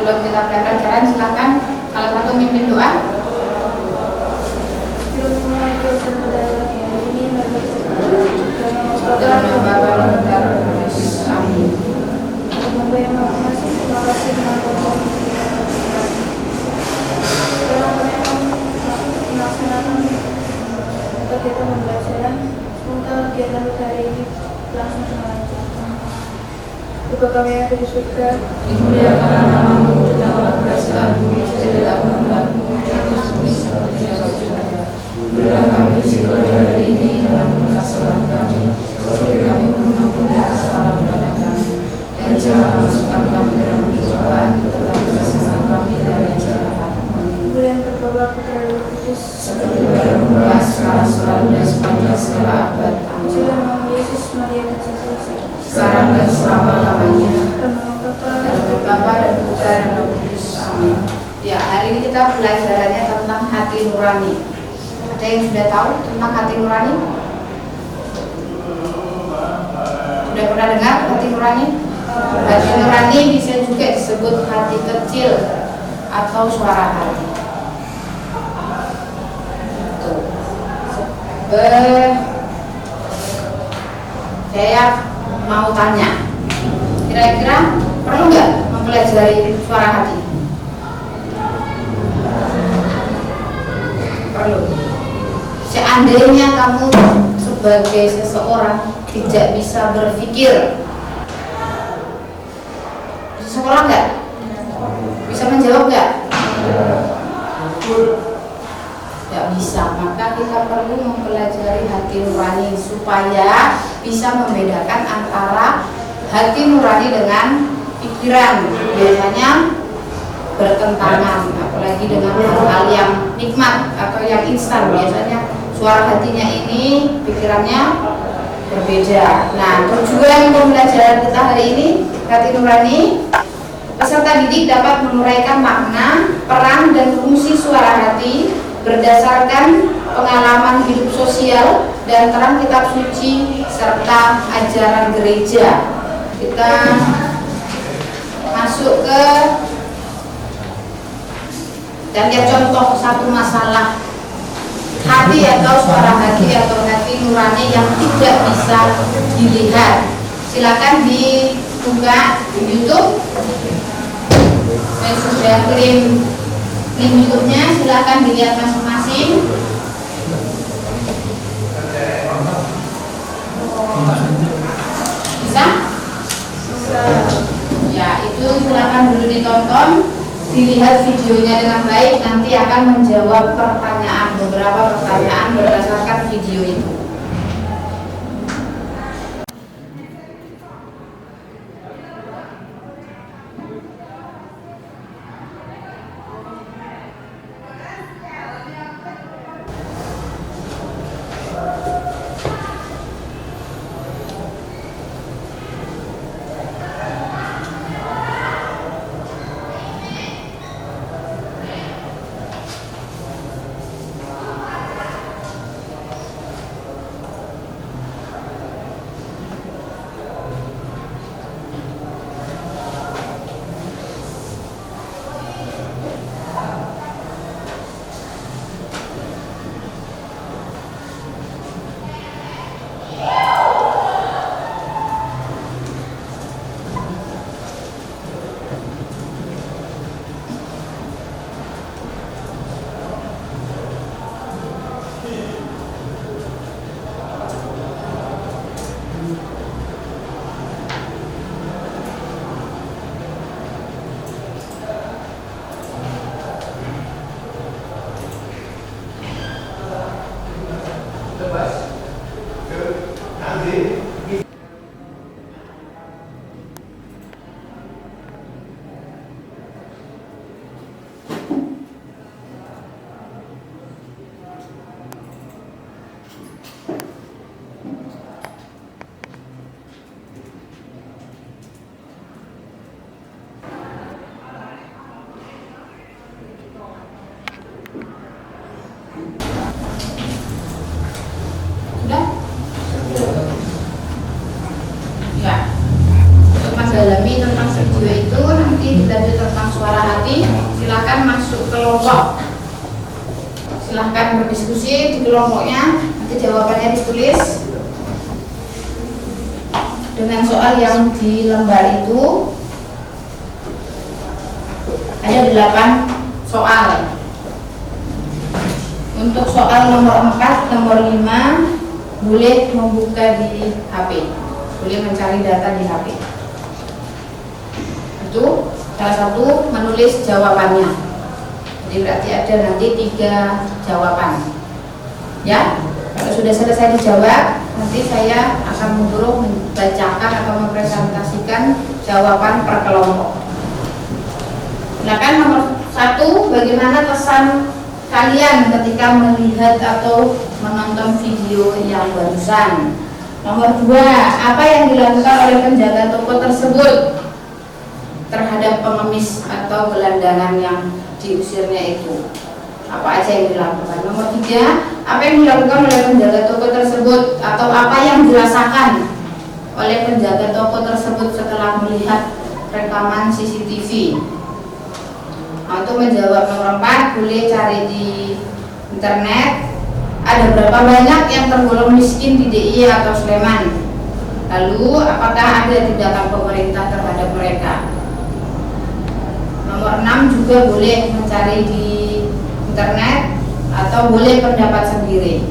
sebelum kita mulai pelajaran, silakan salah satu mimpin doa. Kita pembelajaran, semoga kegiatan hari ini langsung lancar. Bapa kami yang ada di surga, Dimuliakanlah namamu, datanglah kerajaanmu, jadilah kehendakmu, seperti di surga. Berilah kami rezeki hari ini dan ampunilah kesalahan kami, seperti kami mengampuni kesalahan kepada kami. Dan jangan masukkan kami dalam pencobaan, tetapi bebaskanlah kami dari jahat. kemudian Bapa Putra dan Roh Kudus, Seperti pada mula, sekarang, selalu, dan sepanjang segala abad. Tuhan nama Yesus, Maria dan Yesus, Sekarang dan selama-lamanya. dan Bapa dan Putra dan Roh Kudus. Amin. Ya, hari ini kita pelajarannya tentang hati nurani. Ada yang sudah tahu tentang hati nurani? Sudah pernah dengar hati nurani? Hati nurani bisa juga disebut hati kecil atau suara hati. Tuh. Saya mau tanya, kira-kira perlu nggak mempelajari suara hati? Perlu. Seandainya kamu sebagai seseorang tidak bisa berpikir, bisa sekolah nggak? Bisa menjawab nggak? Nggak bisa. Maka kita perlu mempelajari hati nurani supaya bisa membedakan antara hati nurani dengan pikiran. Biasanya bertentangan, apalagi dengan hal-hal yang nikmat atau yang instan. Biasanya suara hatinya ini, pikirannya berbeda. Nah, tujuan pembelajaran kita hari ini, hati nurani, peserta didik dapat menguraikan makna, peran, dan fungsi suara hati berdasarkan pengalaman hidup sosial dan terang kitab suci serta ajaran gereja. Kita masuk ke dan lihat contoh satu masalah hati atau suara hati atau hati nurani yang tidak bisa dilihat. Silakan dibuka di YouTube. Saya sudah kirim link YouTube-nya, silakan dilihat masing-masing. Bisa? Ya, itu silakan dulu ditonton, dilihat videonya dengan baik, nanti akan menjawab pertanyaan, beberapa pertanyaan berdasarkan video itu. Sudah? Ya, untuk mendalami tentang video itu nanti nanti dilanjut tentang suara hati, silahkan masuk kelompok. Silahkan berdiskusi di kelompoknya, nanti jawabannya ditulis dengan soal yang di lembar itu. Ada 8 soal. Untuk soal nomor 4, nomor 5 boleh membuka di HP, boleh mencari data di HP. Itu salah satu menulis jawabannya. Jadi berarti ada nanti 3 jawaban. Ya, kalau sudah selesai dijawab, nanti saya akan menyuruh membacakan atau mempresentasikan jawaban per kelompok. Silakan nomor 1, bagaimana kesan kalian ketika melihat atau menonton video yang barusan. Nomor 2, apa yang dilakukan oleh penjaga toko tersebut terhadap pengemis atau gelandangan yang diusirnya itu? Apa aja yang dilakukan? Nomor 3, apa yang dilakukan oleh penjaga toko tersebut atau apa yang dirasakan oleh penjaga toko tersebut setelah melihat rekaman CCTV? Nah, untuk menjawab nomor 4 boleh cari di internet ada berapa banyak yang tergolong miskin di DIY atau Sleman. Lalu apakah ada tindakan pemerintah terhadap mereka? Nomor 6 juga boleh mencari di internet atau boleh pendapat sendiri.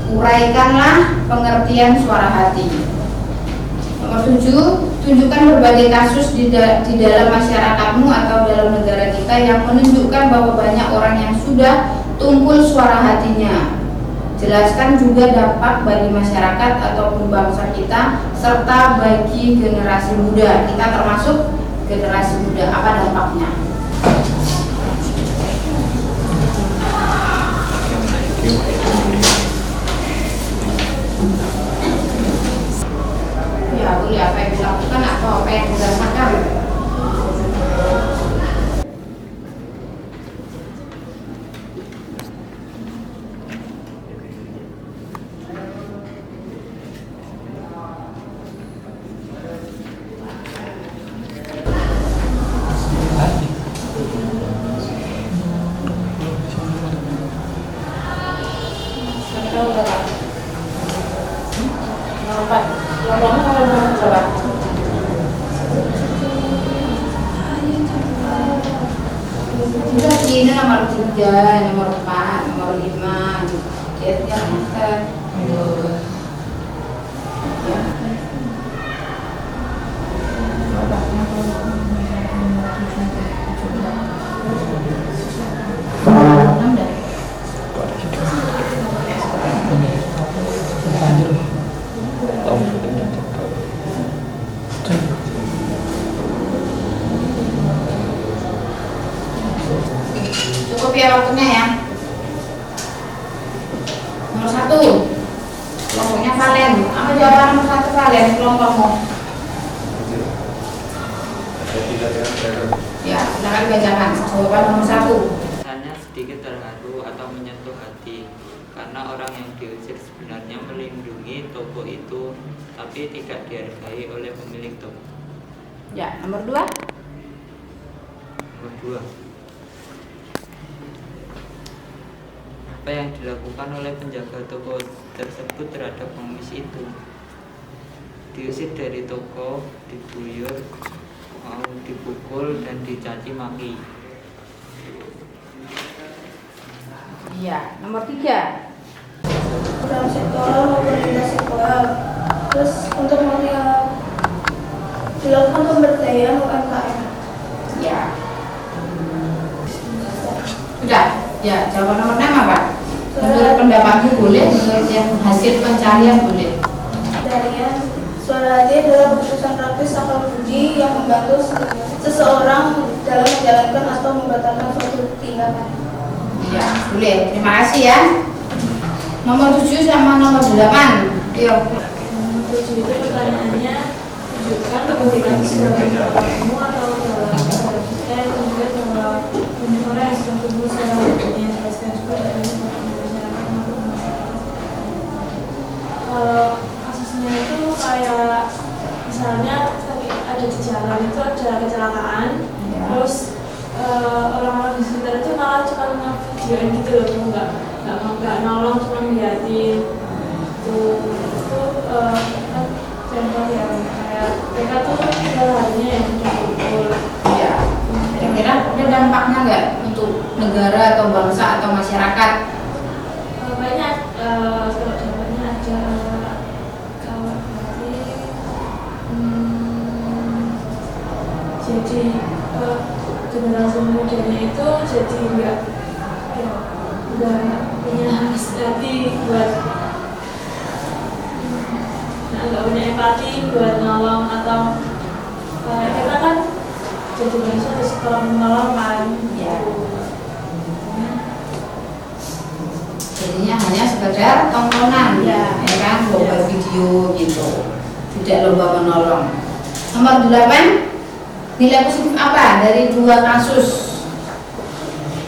Uraikanlah pengertian suara hati. Nomor 7, tunjukkan berbagai kasus di dalam masyarakatmu atau dalam negara kita yang menunjukkan bahwa banyak orang yang sudah tumpul suara hatinya. Jelaskan juga dampak bagi masyarakat ataupun bangsa kita serta bagi generasi muda. Kita termasuk generasi muda, apa dampaknya? Ya, boleh apa yang dilakukan atau apa yang dirasakan. Ini nomor 3, nomor 4, nomor 5 ya, cukup ya waktunya ya. Nomor 1 kelompoknya Valen. Apa jawaban nomor 1 Valen kelompokmu? Ya, silakan bacakan jawaban nomor 1. Rasanya sedikit terharu atau menyentuh hati karena orang yang diusir sebenarnya melindungi toko itu, tapi tidak dihargai oleh pemilik toko. Ya, nomor 2. Nomor 2, apa yang dilakukan oleh penjaga toko tersebut terhadap pengemis itu? Diusir dari toko, diguyur, dipukul dan dicaci maki. Iya, nomor 3. Dalam sektoral maupun lintas sektoral. Terus untuk yang dilakukan pemberdayaan UMKM. Ya. Sudah. Ya, jawaban nomor 6 apa? Menurut pendapatmu boleh, menurut yang hasil pencarian boleh. Pencarian suara hati adalah keputusan praktis akal budi yang membantu seseorang dalam menjalankan atau membatalkan suatu tindakan. Ya, boleh. Terima kasih ya. Nomor 7 sama nomor 8. Yuk. 7 itu pertanyaannya, tunjukkan kepentingan sebagai kamu atau dalam kita yang tunjukkan bahwa orang yang sedang tumbuh secara hidupnya jelaskan juga dari masyarakat maupun masyarakat. Kalau kasusnya itu kayak misalnya ada di jalan itu ada kecelakaan, Terus orang-orang di sekitar itu malah cuma nge-videoin gitu loh, nggak nolong, cuma ngeliatin. Itu kan contoh yang kayak mereka tuh harinya yang kumpul. Ya, kira-kira ada dampaknya nggak untuk negara atau bangsa atau masyarakat? Banyak, kalau dampaknya ada. Kalau berarti jadi generasi mudanya itu jadi nggak punya hati buat nggak punya empati buat nolong, atau kita kan jadi manusia harus kalau menolong kan. Ya. Jadinya hanya sekedar tontonan, ya kan, lomba video gitu, tidak lomba menolong. Nomor 8, nilai positif apa dari 2 kasus?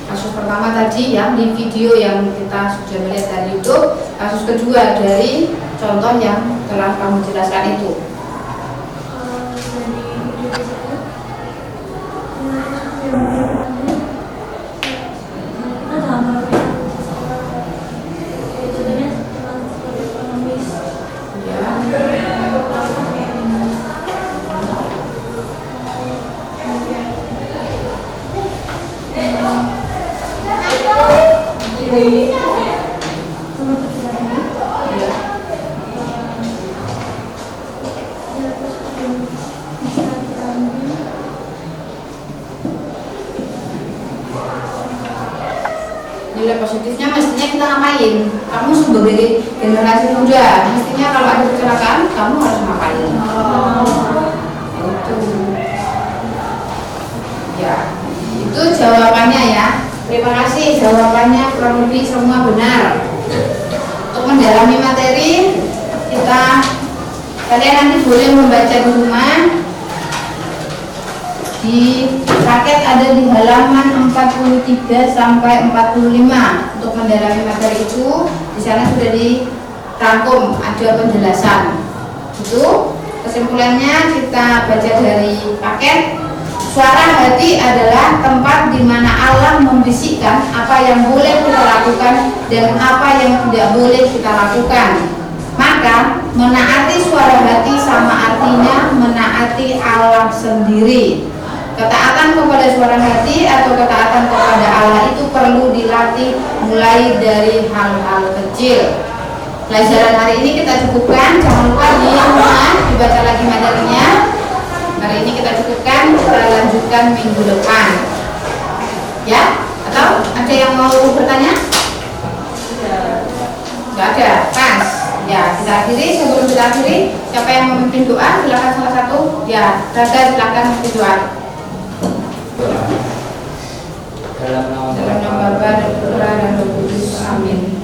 Kasus pertama tadi yang di video yang kita sudah melihat dari YouTube, kasus kedua dari contoh yang telah kamu jelaskan itu. Nilai positifnya mestinya kita ngapain? Kamu sebagai generasi muda, mestinya kalau ada kecelakaan kamu harus ngapain? Itu ya, itu jawabannya ya. Terima kasih, jawabannya kurang lebih semua benar. Untuk mendalami materi, kalian nanti boleh membaca di rumah. Di paket ada di halaman 43 sampai 45 untuk mendalami materi itu. Di sana sudah dirangkum, ada penjelasan. Itu kesimpulannya kita baca dari paket. Suara hati adalah tempat di mana Allah membisikkan apa yang boleh kita lakukan dan apa yang tidak boleh kita lakukan. Maka menaati suara hati sama artinya menaati Allah sendiri. Ketaatan kepada suara hati atau ketaatan kepada Allah itu perlu dilatih mulai dari hal-hal kecil. Pelajaran hari ini kita cukupkan. Jangan lupa di rumah dibaca lagi materinya. Hari ini kita cukupkan. Kita lanjutkan minggu depan. Ya? Atau ada yang mau bertanya? Tidak ada. Pas. Ya, kita akhiri. Sebelum kita akhiri, siapa yang memimpin doa? Silakan salah satu. Ya, Raga silakan memimpin doa. Dalam nama Bapa dan Putra dan Roh Kudus. Amin.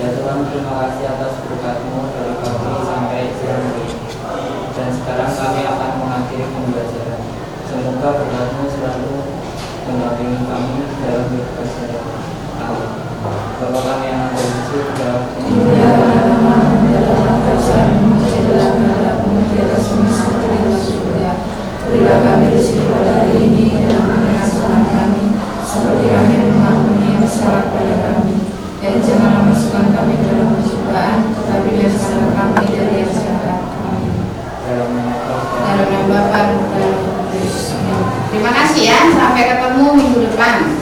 Ya Tuhan, terima kasih atas berkat-Mu dari pagi sampai siang ini. Dan sekarang kami akan mengakhiri pembelajaran. Semoga berkat-Mu selalu mendampingi kami dalam belajar. Amin. Bapa kami yang ada di surga, berilah kami rezeki pada hari ini dan ampuni kesalahan kami, seperti kami mengampuni yang bersalah pada kami. Dan janganlah masukkan kami ke dalam pencobaan, tetapi bebaskanlah kami dari yang jahat. Amin. Dalam nama Bapa dan Putra dan Roh Kudus. Terima kasih ya. Sampai ketemu minggu depan.